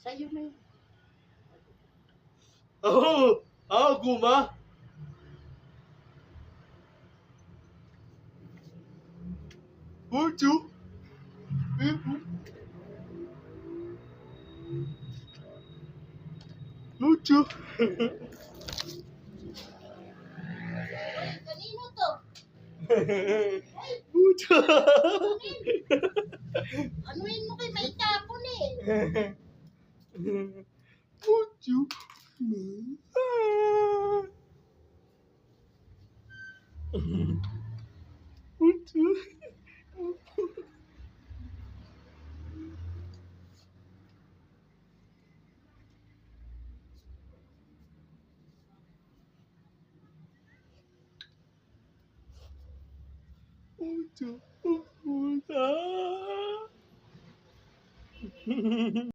Sa'yo na yun. Guma. Mucho. Mucho. Kanino to? Mucho. Anuin mo kay may tapon eh. Mucho. Mucho. Mucho. Mucho.